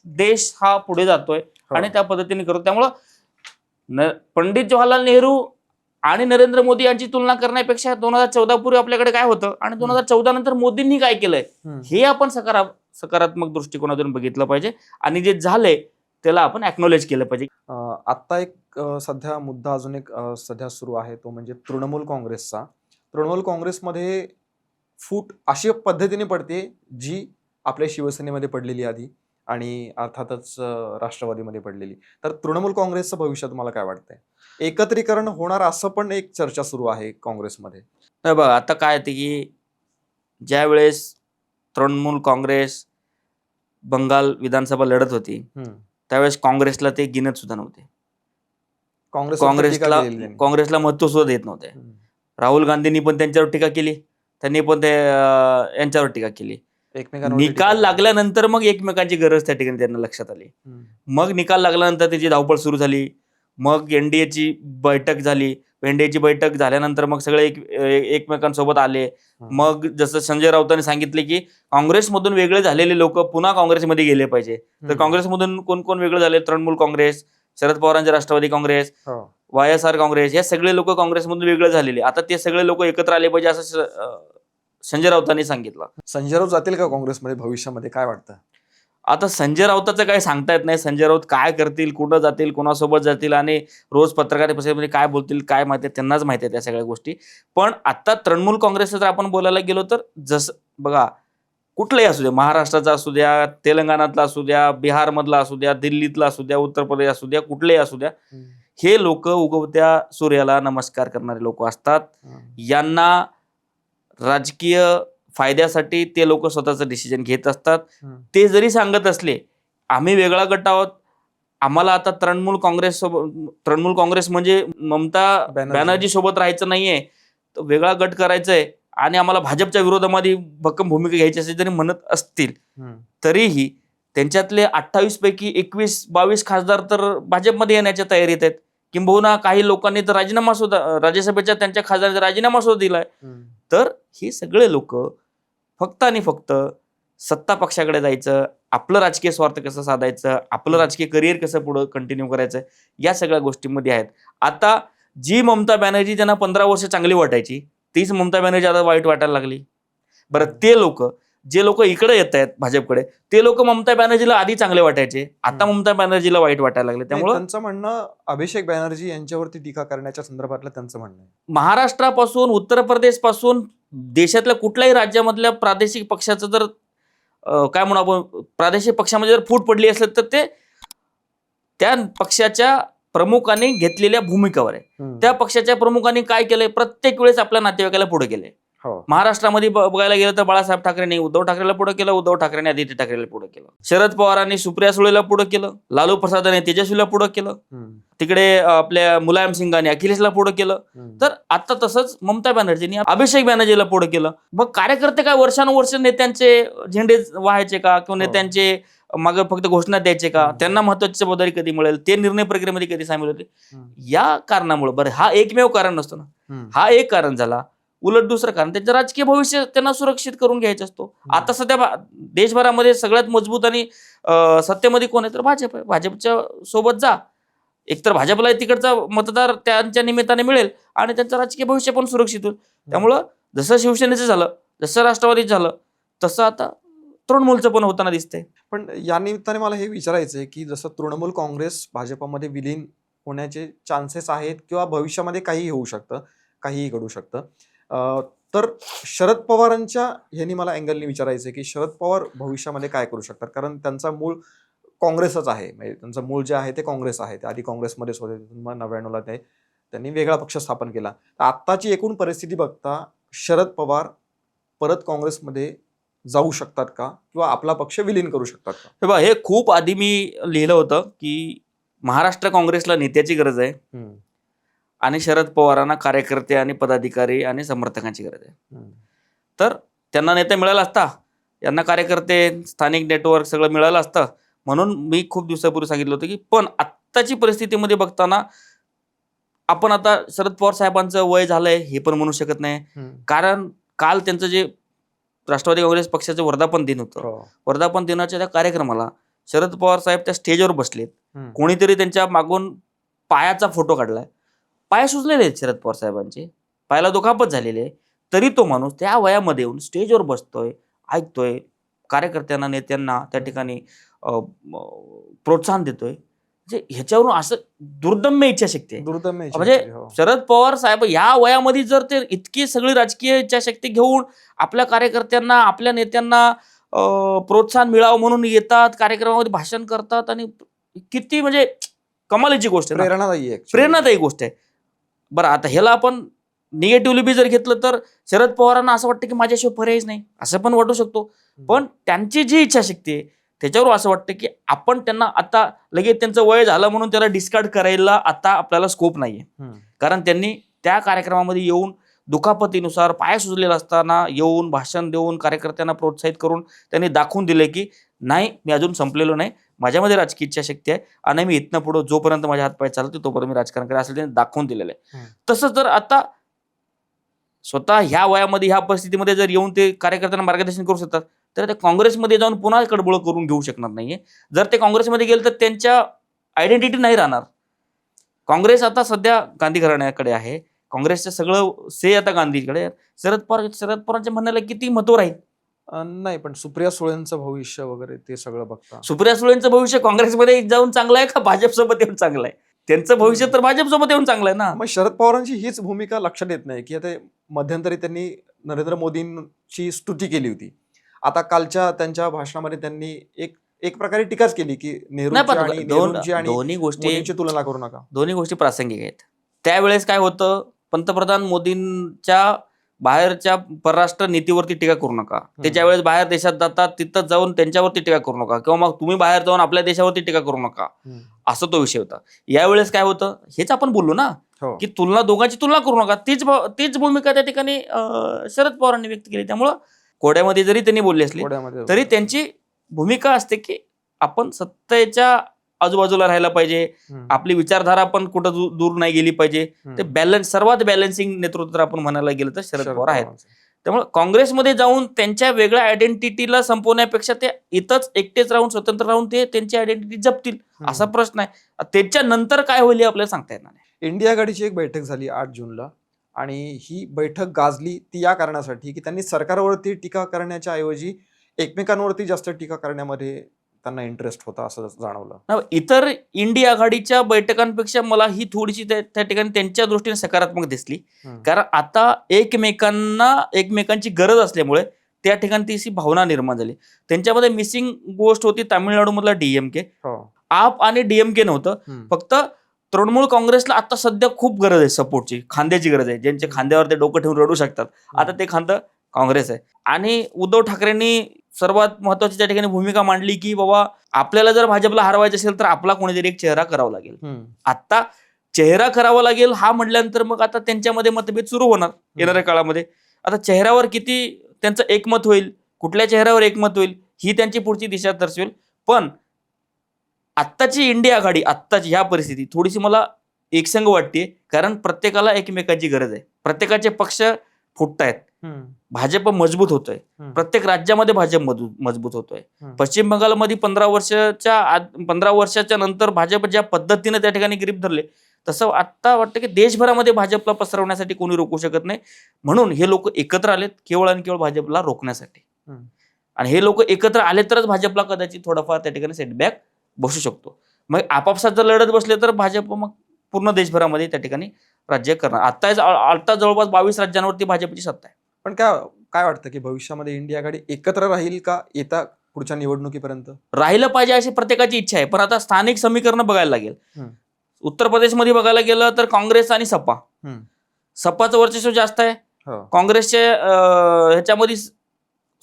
Speaker 2: देश हा पुढे जातोय आणि त्या पद्धतीने करतो. त्यामुळं पंडित जवाहरलाल नेहरू आणि नरेंद्र मोदी यांची तुलना करण्यापेक्षा 2014 पूर्वी आपल्याकडे काय होतं आणि 2014 नंतर मोदींनी काय केलंय हे आपण सकारात्मक दृष्टिकोनातून बघितलं पाहिजे आणि जे झालंय त्याला आपण एक्नॉलेज केलं पाहिजे.
Speaker 1: आता एक सध्या मुद्दा अजून एक सध्या सुरू आहे, तो म्हणजे तृणमूल काँग्रेसचा. तृणमूल काँग्रेसमध्ये फूट अशी पद्धतीने पडते जी आपल्या शिवसेनेमध्ये पडलेली आधी आणि अर्थातच राष्ट्रवादीमध्ये पडलेली. तर तृणमूल काँग्रेसचं भविष्य तुम्हाला काय वाटतंय? एकत्रीकरण होणार असं पण एक चर्चा सुरू आहे काँग्रेसमध्ये.
Speaker 2: नाही बघा, आता काय आहे की ज्या वेळेस तृणमूल काँग्रेस बंगाल विधानसभा लढत होती त्यावेळेस काँग्रेसला ते गिनत सुद्धा नव्हते. काँग्रेसला महत्व सुद्धा देत नव्हते. राहुल गांधींनी पण त्यांच्यावर टीका केली, त्यांनी पण ते यांच्यावर टीका केली. निकाल लागल्यानंतर मग एकमेकांची गरज त्या ठिकाणी त्यांना लक्षात आली. मग निकाल लागल्यानंतर त्याची धावपळ सुरू झाली. मग एनडीएची बैठक झाली. एनडीएची बैठक झाल्यानंतर मग सगळे एकमेकांसोबत आले. मग जसं संजय राऊतांनी सांगितले की काँग्रेसमधून वेगळे झालेले लोक पुन्हा काँग्रेसमध्ये गेले पाहिजे. तर काँग्रेसमधून कोण कोण वेगळे झाले, तृणमूल काँग्रेस, शरद पवारांचे राष्ट्रवादी काँग्रेस, YSR काँग्रेस, हे सगळे लोक काँग्रेसमधून वेगळे झालेले. आता ते सगळे लोक एकत्र आले पाहिजे असं संजय राऊतांनी सांगितलं.
Speaker 1: संजय राऊत जातील का काँग्रेसमध्ये भविष्यामध्ये, काय वाटतं?
Speaker 2: आता संजय राऊताचं काही सांगता येत नाही. संजय राऊत काय करतील, कुठं जातील, कोणासोबत जातील आणि रोज पत्रकार परिषदेमध्ये काय बोलतील काय माहिती आहे, त्यांनाच माहिती आहे त्या सगळ्या गोष्टी. पण आता तृणमूल काँग्रेसचं जर आपण बोलायला गेलो तर जसं बघा, कुठलंही असू द्या, महाराष्ट्राचा असू द्या, तेलंगणातला असू द्या, बिहारमधला असू द्या, दिल्लीतला असू द्या, उत्तर प्रदेश असू द्या, कुठलेही असू द्या, हे लोक उगवत्या सूर्याला नमस्कार करणारे लोक असतात. यांना राजकीय फायद्यासाठी ते लोक स्वतःचं डिसिजन घेत असतात. ते जरी सांगत असले आम्ही वेगळा गट आहोत, आम्हाला आता तृणमूल काँग्रेस म्हणजे ममता बॅनर्जी सोबत राहायचं नाहीये, तर वेगळा गट करायचा आहे आणि आम्हाला भाजपच्या विरोधामध्ये भक्कम भूमिका घ्यायची असे जरी म्हणत असतील तरीही त्यांच्यातले 28 पैकी 21-22 खासदार तर भाजपमध्ये येण्याच्या तयारीत आहेत. किंबहुना काही लोकांनी तर राजीनामा सुद्धा, राज्यसभेच्या त्यांच्या खासदारांचा राजीनामा सुद्धा दिलाय. तर हे सगळे लोक फक्त आणि फक्त सत्ता पक्षाकडे जायचं, आपलं राजकीय स्वार्थ कसं साधायचं, आपलं राजकीय करिअर कसं पुढं कंटिन्यू करायचं, या सगळ्या गोष्टींमध्ये आहेत. आता जी ममता बॅनर्जी त्यांना 15 वर्ष चांगली वाटायची, तीच ममता बॅनर्जी आता वाईट वाटायला लागली. बरं, ते लोक जे लोक इकडे येत आहेत भाजपकडे, ते लोक ममता बॅनर्जीला आधी चांगले वाटायचे, आता ममता बॅनर्जीला वाईट वाटायला लागले. त्यामुळे
Speaker 1: त्यांचं म्हणणं अभिषेक बॅनर्जी यांच्यावरती टीका करण्याच्या संदर्भातलं त्यांचं म्हणणं आहे.
Speaker 2: महाराष्ट्रापासून उत्तर प्रदेश पासून देशातल्या कुठल्याही राज्यामधल्या प्रादेशिक पक्षाचं जर काय म्हणू आपण, प्रादेशिक पक्षामध्ये जर फूट पडली असेल तर ते त्या पक्षाच्या प्रमुखांनी घेतलेल्या भूमिकावर आहे. त्या पक्षाच्या प्रमुखांनी काय केलंय, प्रत्येक वेळेस आपल्या नातेवाईकाला पुढे केलंय. महाराष्ट्रामध्ये बघायला गेलं तर बाळासाहेब ठाकरेंनी उद्धव ठाकरेला पुढे केलं, उद्धव ठाकरेंनी आदित्य ठाकरेला पुढे केलं, शरद पवारांनी सुप्रिया सुळेला पुढे केलं, लालू प्रसादांनी तेजस्वीला पुढे केलं, तिकडे आपल्या मुलायम सिंगांनी अखिलेशला पुढे केलं. तर आता तसंच ममता बॅनर्जींनी अभिषेक बॅनर्जीला पुढे केलं. मग कार्यकर्ते काय वर्षानुवर्ष नेत्यांचे झेंडे वाहायचे का, किंवा नेत्यांचे मागे फक्त घोषणा द्यायचे का, त्यांना महत्वाची जबाबदारी कधी मिळेल, ते निर्णय प्रक्रियेमध्ये कधी सामील होते, या कारणामुळे. बरं, हा एकमेव कारण नसतो ना, हा एक कारण झाला. उलट दुसरं कारण त्यांचं राजकीय भविष्य त्यांना सुरक्षित करून घ्यायचं असतो. आता सध्या देशभरामध्ये सगळ्यात मजबूत आणि सत्तेमध्ये कोण आहे तर भाजप आहे. भाजपच्या सोबत जा, एकतर भाजपला तिकडचा मतदार त्यांच्या निमित्ताने मिळेल आणि त्यांचं राजकीय भविष्य पण सुरक्षित होईल. त्यामुळं जसं शिवसेनेचं झालं, जसं राष्ट्रवादीचं झालं, तसं आता तृणमूलचं पण होताना दिसतंय.
Speaker 1: पण या निमित्ताने मला हे विचारायचं आहे की जसं तृणमूल काँग्रेस भाजपमध्ये विलीन होण्याचे चान्सेस आहेत किंवा भविष्यामध्ये काहीही होऊ शकतं, काहीही घडू शकतं, तर शरद पवारांच्या ह्यांनी मला अँगलनी विचारायचं आहे की शरद पवार भविष्यामध्ये काय करू शकतात, कारण त्यांचा मूळ काँग्रेसच आहे, म्हणजे त्यांचं मूळ जे आहे ते काँग्रेस आहे. ते आधी काँग्रेसमध्येच होते, मग 99ला त्यांनी वेगळा पक्ष स्थापन केला. तर आत्ताची एकूण परिस्थिती बघता शरद पवार परत काँग्रेसमध्ये जाऊ शकतात का किंवा आपला पक्ष विलीन करू शकतात का?
Speaker 2: हे बघा, हे खूप आधी मी लिहिलं होतं की महाराष्ट्र काँग्रेसला नेत्याची गरज आहे आणि शरद पवारांना कार्यकर्ते आणि पदाधिकारी आणि समर्थकांची गरज आहे. तर त्यांना नेता मिळाला असता, यांना कार्यकर्ते, स्थानिक नेटवर्क सगळं मिळालं असतं. म्हणून मी खूप दिवसापूर्वी सांगितलं होतं की पण आत्ताची परिस्थितीमध्ये बघताना आपण आता शरद पवार साहेबांचं वय झालंय हे पण म्हणू शकत नाही. कारण काल त्यांचं जे राष्ट्रवादी काँग्रेस पक्षाचं वर्धापन दिन होतं, वर्धापन दिनाच्या त्या कार्यक्रमाला शरद पवार साहेब त्या स्टेजवर बसलेत. कोणीतरी त्यांच्या मागून पायाचा फोटो काढलाय. पाय सुजलेले आहेत शरद पवार साहेबांचे, पायाला दुखापत झालेली आहे, तरी तो माणूस त्या वयामध्ये येऊन स्टेजवर बसतोय, ऐकतोय, कार्यकर्त्यांना, नेत्यांना त्या ठिकाणी प्रोत्साहन देतोय. म्हणजे ह्याच्यावरून असं दुर्दम्य इच्छाशक्ती आहे. म्हणजे शरद पवार साहेब या वयामध्ये जर ते इतकी सगळी राजकीय इच्छाशक्ती घेऊन आपल्या कार्यकर्त्यांना, आपल्या नेत्यांना प्रोत्साहन मिळावं म्हणून येतात, कार्यक्रमामध्ये भाषण करतात आणि किती म्हणजे कमालीची गोष्ट आहे, प्रेरणादायी गोष्ट आहे. बरं, आता ह्याला आपण निगेटिव्हली बी जर घेतलं तर शरद पवारांना असं वाटतं की माझ्याशिवाय पर्यायच नाही, असं पण वाटू शकतो. पण त्यांची जी इच्छाशक्ती आहे त्याच्यावर असं वाटतं की आपण त्यांना आता लगेच त्यांचं वय झालं म्हणून त्याला डिस्कार्ड करायला आता आपल्याला स्कोप नाहीये. कारण त्यांनी त्या कार्यक्रमामध्ये येऊन दुखापतीनुसार पाय सुजलेला असताना येऊन भाषण देऊन कार्यकर्त्यांना प्रोत्साहित करून त्यांनी दाखवून दिले की नाही, मी अजून संपलेलो नाही, माझ्यामध्ये राजकीय इच्छाशक्ती आहे आणि मी इथनं पुढं जोपर्यंत माझ्या हातपाय चालते तोपर्यंत मी राजकारण करेन, असं त्यांनी दाखवून दिलेलं आहे. तसंच जर आता स्वतः ह्या वयामध्ये ह्या परिस्थितीमध्ये जर येऊन ते कार्यकर्त्यांना मार्गदर्शन करू शकतात, तर ते काँग्रेसमध्ये जाऊन पुन्हा कडबोळ करून घेऊ शकणार नाहीये. जर ते काँग्रेसमध्ये गेले तर त्यांच्या आयडेंटिटी नाही राहणार. काँग्रेस आता सध्या गांधी घराण्याकडे आहे, काँग्रेसचं सगळं से आता गांधीकडे. शरद पवारांच्या म्हणण्याला किती महत्व राहील?
Speaker 1: नाही, पण सुप्रिया सुळेंचं भविष्य वगैरे ते सगळं बघता,
Speaker 2: सुप्रिया सुळेंचं भविष्य काँग्रेसमध्ये जाऊन चांगलं आहे का भाजपसोबत येऊन चांगलं आहे? त्यांचं भविष्य तर भाजपसोबत येऊन चांगलं आहे ना.
Speaker 1: मग शरद पवारांची हीच भूमिका लक्षात येत नाही की आता मध्यंतरी त्यांनी नरेंद्र मोदींची स्तुती केली होती, आता कालच्या त्यांच्या भाषणामध्ये त्यांनी एक प्रकारे टीकाच केली की नेहरूंची आणि मोदींची तुलना करू नका.
Speaker 2: दोन्ही गोष्टी प्रासंगिक आहेत. त्यावेळेस काय होतं, पंतप्रधान मोदींच्या बाहेरच्या परराष्ट्र नीतीवरती टीका करू नका, ते ज्या वेळेस बाहेर देशात जातात तिथं जाऊन त्यांच्यावरती टीका करू नका, किंवा मग तुम्ही बाहेर जाऊन आपल्या देशावरती टीका करू नका, असा तो विषय होता. यावेळेस काय होतं, हेच आपण बोललो ना की दोघांची तुलना करू नका. तीच भूमिका त्या ठिकाणी शरद पवारांनी व्यक्त केली. त्यामुळं कोड्यामध्ये जरी त्यांनी बोलले असले तरी त्यांची भूमिका असते की आपण सत्तेच्या आजूबाजूला राहायला पाहिजे, आपली विचारधारा पण कुठं दूर नाही गेली पाहिजे. ते सर्वात बॅलन्सिंग नेतृत्व जर आपण म्हणायला गेलं तर शरद पवार आहेत. त्यामुळे काँग्रेसमध्ये जाऊन त्यांच्या वेगळ्या आयडेंटिटीला संपवण्यापेक्षा ते इथंच एकटेच राहून स्वतंत्र राहून ते त्यांची आयडेंटिटी जपतील, असा प्रश्न आहे. त्याच्यानंतर काय होईल आपल्याला सांगता येणार नाही.
Speaker 1: इंडिया आघाडीची एक बैठक झाली 8 जूनला आणि ही बैठक गाजली ती या कारणासाठी की त्यांनी सरकारवरती टीका करण्याच्या ऐवजी एकमेकांवरती जास्त टीका करण्यामध्ये त्यांना इंटरेस्ट होता असं जाणवलं.
Speaker 2: इतर इंडिया आघाडीच्या बैठकांपेक्षा मला ही थोडीशी त्या ठिकाणी त्यांच्या दृष्टीने सकारात्मक दिसली. कारण आता एकमेकांची गरज असल्यामुळे त्या ठिकाणी ती भावना निर्माण झाली. त्यांच्यामध्ये मिसिंग गोष्ट होती तामिळनाडू मधला डीएमके, आप आणि डीएमके नव्हतं. फक्त तृणमूल काँग्रेसला आता सध्या खूप गरज आहे सपोर्टची, खांद्याची गरज आहे. ज्यांच्या खांद्यावर ते डोकं ठेवून रडू शकतात, आता ते खांदं काँग्रेस आहे. आणि उद्धव ठाकरेंनी सर्वात महत्वाची त्या ठिकाणी भूमिका मांडली की बाबा आपल्याला जर भाजपला हरवायचं असेल तर आपला कोणीतरी एक चेहरा करावा लागेल. आता चेहरा करावा लागेल हा म्हटल्यानंतर मग आता त्यांच्यामध्ये मतभेद सुरू होणार येणाऱ्या काळामध्ये. आता चेहऱ्यावर किती त्यांचं एकमत होईल, कुठल्या चेहऱ्यावर एकमत होईल ही त्यांची पुढची दिशा दर्शवेल. पण आत्ताची इंडिया आघाडी, आत्ताची ह्या परिस्थिती थोडीशी मला एकसंघ वाटते, कारण प्रत्येकाला एकमेकाची गरज आहे. प्रत्येकाचे पक्ष फुटतायत, भाजप मजबूत होतोय, प्रत्येक राज्यामध्ये भाजप मजबूत होतोय. पश्चिम बंगालमध्ये 15 वर्षाच्या नंतर भाजप ज्या पद्धतीने त्या ठिकाणी ग्रीप धरले, तसं आता वाटतं की देशभरामध्ये भाजपला पसरवण्यासाठी कोणी रोखू शकत नाही. म्हणून हे लोक एकत्र आलेत केवळ आणि केवळ भाजपला रोखण्यासाठी. आणि हे लोक एकत्र आले तरच भाजपला कदाचित थोडाफार त्या ठिकाणी सेटबॅक बसू शकतो. मग आपापसात जर लढत बसले तर भाजप मग पूर्ण देशभरामध्ये त्या ठिकाणी राज्य करणार. आता जवळपास 22 राज्यांवरती भाजपची सत्ता आहे.
Speaker 1: पण काय वाटतं की भविष्यामध्ये इंडिया आघाडी एकत्र राहील का येता पुढच्या निवडणुकीपर्यंत?
Speaker 2: राहिलं पाहिजे अशी प्रत्येकाची इच्छा आहे, पण आता स्थानिक समीकरण बघायला लागेल. उत्तर प्रदेशमध्ये बघायला गेलं तर काँग्रेस आणि सपाचं वर्चस्व जास्त आहे. काँग्रेसच्या ह्याच्यामध्ये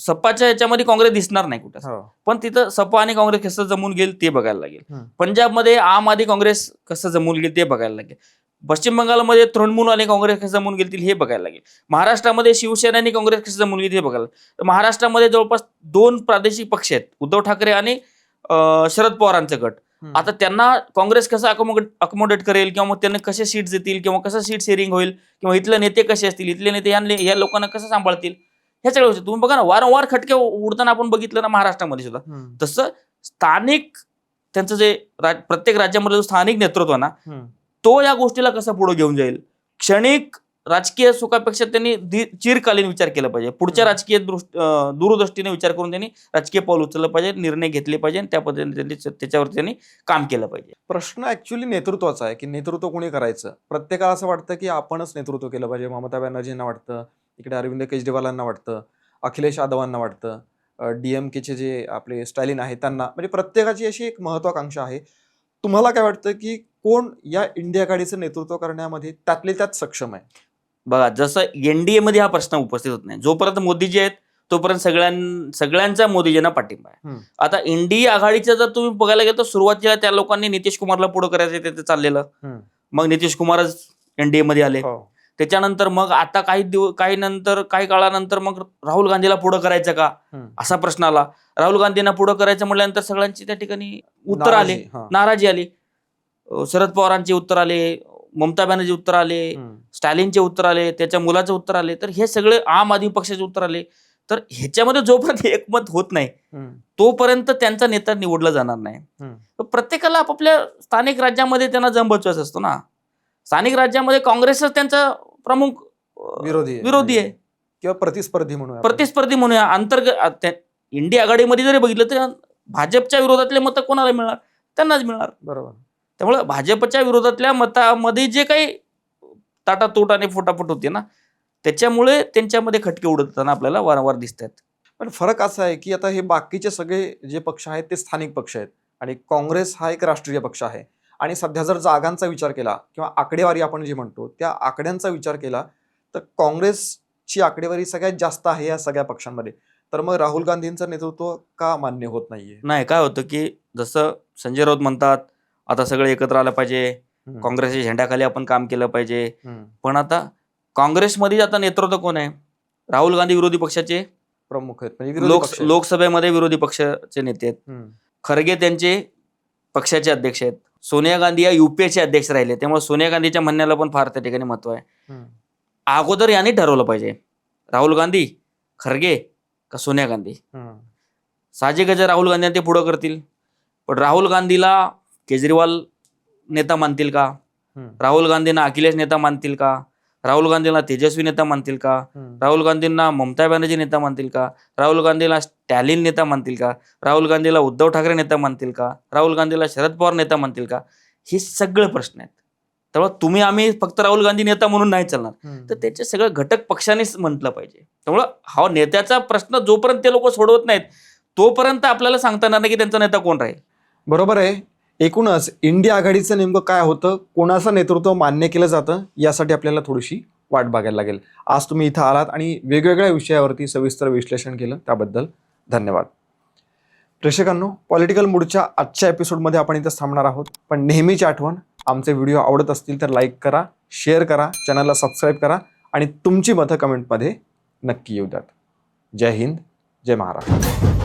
Speaker 2: सपाच्या ह्याच्यामध्ये काँग्रेस दिसणार नाही कुठं, पण तिथं सपा आणि काँग्रेस कसं जमून गेल ते बघायला लागेल. पंजाबमध्ये आम आदमी काँग्रेस कसं जमून गेल ते बघायला लागेल. पश्चिम बंगालमध्ये तृणमूल आणि काँग्रेस कसं जमून गेतील हे बघायला लागेल. महाराष्ट्रामध्ये शिवसेना आणि काँग्रेस कसं जमून गेली हे बघायला. महाराष्ट्रामध्ये जवळपास 2 प्रादेशिक पक्ष आहेत, उद्धव ठाकरे आणि शरद पवारांचा गट. आता त्यांना काँग्रेस कसं अकोमोडेट करेल, किंवा मग त्यांना कसे सीट्स देतील, किंवा कसं सीट शेअरिंग होईल, किंवा इथले नेते कसे असतील, इथले नेते या लोकांना कसं सांभाळतील, ह्या सगळ्या गोष्टी तुम्ही बघा ना. वारंवार खटके उडताना आपण बघितलं ना महाराष्ट्रामध्ये सुद्धा. तसं स्थानिक त्यांचं जे प्रत्येक राज्यामध्ये जो स्थानिक नेतृत्व ना, तो या गोष्टीला कसं पुढे घेऊन जाईल. क्षणिक राजकीय सुखापेक्षा त्यांनी चिरकालीन विचार केला पाहिजे. पुढच्या राजकीय दूरदृष्टीने विचार करून त्यांनी राजकीय पाऊल उचललं पाहिजे, निर्णय घेतले पाहिजे, त्या पद्धतीने त्याच्यावर त्यांनी काम केलं पाहिजे.
Speaker 1: प्रश्न ऍक्च्युअली नेतृत्वाचा आहे की नेतृत्व कोणी करायचं. प्रत्येकाला असं वाटतं की आपणच नेतृत्व केलं पाहिजे. ममता बॅनर्जींना वाटतं, इकडे अरविंद केजरीवालांना वाटतं, अखिलेश यादवांना वाटतं, DMKचे जे आपले स्टॅलिन आहेत त्यांना, म्हणजे प्रत्येकाची अशी एक महत्वाकांक्षा आहे. तुम्हाला काय वाटतं की कोण या इंडिया आघाडीचं नेतृत्व करण्यामध्ये त्यातले त्यात सक्षम आहे?
Speaker 2: बघा, जसं NDA मध्ये हा प्रश्न उपस्थित होत नाही. जोपर्यंत मोदीजी आहेत तोपर्यंत सगळ्यांचा मोदीजींना पाठिंबा आहे. आता इंडिया आघाडीचं जर तुम्ही बघायला गेलं तर सुरुवातीला त्या लोकांनी नितीश कुमारला पुढे करायचं ते चाललेलं. मग नितीश कुमारच NDA मध्ये आले. त्याच्यानंतर मग आता काही काळानंतर मग राहुल गांधीला पुढे करायचं का असा प्रश्न आला. राहुल गांधींना पुढे करायचं म्हटल्यानंतर सगळ्यांची त्या ठिकाणी उत्तर आले, नाराजी आली. शरद पवारांचे उत्तर आले, ममता बॅनर्जी उत्तर आले, स्टॅलिनचे उत्तर आले, त्याच्या मुलाचे उत्तर आले, तर हे सगळे आम आदमी पक्षाचे उत्तर आले. तर ह्याच्यामध्ये जोपर्यंत एकमत होत नाही तोपर्यंत त्यांचा नेता निवडला जाणार नाही. प्रत्येकाला आपापल्या स्थानिक राज्यामध्ये त्यांना जम बचवायचा असतो ना. स्थानिक राज्यामध्ये काँग्रेसच त्यांचा प्रमुख विरोधी आहे
Speaker 1: किंवा प्रतिस्पर्धी
Speaker 2: म्हणूया. अंतर्गत इंडिया आघाडीमध्ये जरी बघितलं तर भाजपच्या विरोधातले मतं कोणाला मिळणार? त्यांनाच मिळणार.
Speaker 1: बरोबर.
Speaker 2: त्यामुळे भाजपच्या विरोधातल्या मतामध्ये जे काही ताटातूट आणि फुटाफूट होते ना, त्याच्यामुळे त्यांच्यामध्ये खटके उडताना आपल्याला वारंवार दिसत आहेत.
Speaker 1: पण फरक असा आहे की आता हे बाकीचे सगळे जे पक्ष आहेत ते स्थानिक पक्ष आहेत आणि काँग्रेस हा एक राष्ट्रीय पक्ष आहे. आणि सध्या जर जागांचा विचार केला किंवा आकडेवारी आपण जे म्हणतो त्या आकड्यांचा विचार केला तर काँग्रेसची आकडेवारी सगळ्यात जास्त आहे या सगळ्या पक्षांमध्ये. तर मग राहुल गांधींचं नेतृत्व का मान्य होत नाहीये?
Speaker 2: नाही, काय होतं की जसं संजय राऊत म्हणतात आता सगळे एकत्र आलं पाहिजे, काँग्रेसच्या झेंड्याखाली आपण काम केलं पाहिजे. पण आता काँग्रेसमध्ये आता नेतृत्व कोण आहे? राहुल गांधी विरोधी पक्षाचे
Speaker 1: प्रमुख आहेत, म्हणजे
Speaker 2: लोकसभेमध्ये विरोधी पक्षाचे नेते आहेत. खरगे त्यांचे पक्षाचे अध्यक्ष आहेत. सोनिया गांधी या UPAचे अध्यक्ष राहिले, त्यामुळे सोनिया गांधीच्या म्हणण्याला पण फार त्या ठिकाणी महत्व आहे. अगोदर यांनी ठरवलं पाहिजे राहुल गांधी, खरगे का सोनिया गांधी. साहजिकच राहुल गांधी ते पुढं करतील, पण राहुल गांधीला केजरीवाल नेता मानतील का? राहुल गांधींना अखिलेश नेता मानतील का? राहुल गांधींना तेजस्वी नेता मानतील का? राहुल गांधींना ममता बॅनर्जी नेता मानतील का? राहुल गांधीला स्टॅलिन नेता मानतील का? राहुल गांधीला उद्धव ठाकरे नेता मानतील का? राहुल गांधीला शरद पवार नेता मानतील का? हे सगळे प्रश्न आहेत. त्यामुळे आम्ही फक्त राहुल गांधी नेता म्हणून नाही चालणार, तर त्याचे सगळं घटक पक्षानेच म्हटलं पाहिजे. त्यामुळं हा नेत्याचा प्रश्न जोपर्यंत ते लोक सोडवत नाहीत तोपर्यंत आपल्याला सांगता येणार नाही की त्यांचा नेता कोण राहील.
Speaker 1: बरोबर आहे. एकूणच इंडिया आघाडीचं नेमकं काय होतं, कोणाचं नेतृत्व मान्य केलं जातं यासाठी आपल्याला थोडीशी वाट बघायला लागेल. आज तुम्ही इथं आलात आणि वेगवेगळ्या विषयावरती सविस्तर विश्लेषण केलं त्याबद्दल धन्यवाद. प्रेक्षकांनो, पॉलिटिकल मूडच्या आजच्या एपिसोडमध्ये आपण इथं थांबणार आहोत. पण नेहमीची आठवण, आमचे व्हिडिओ आवडत असतील तर लाईक करा, शेअर करा, चॅनलला सबस्क्राईब करा आणि तुमची मतं कमेंटमध्ये नक्की येऊ द्यात. जय हिंद, जय महाराष्ट्र.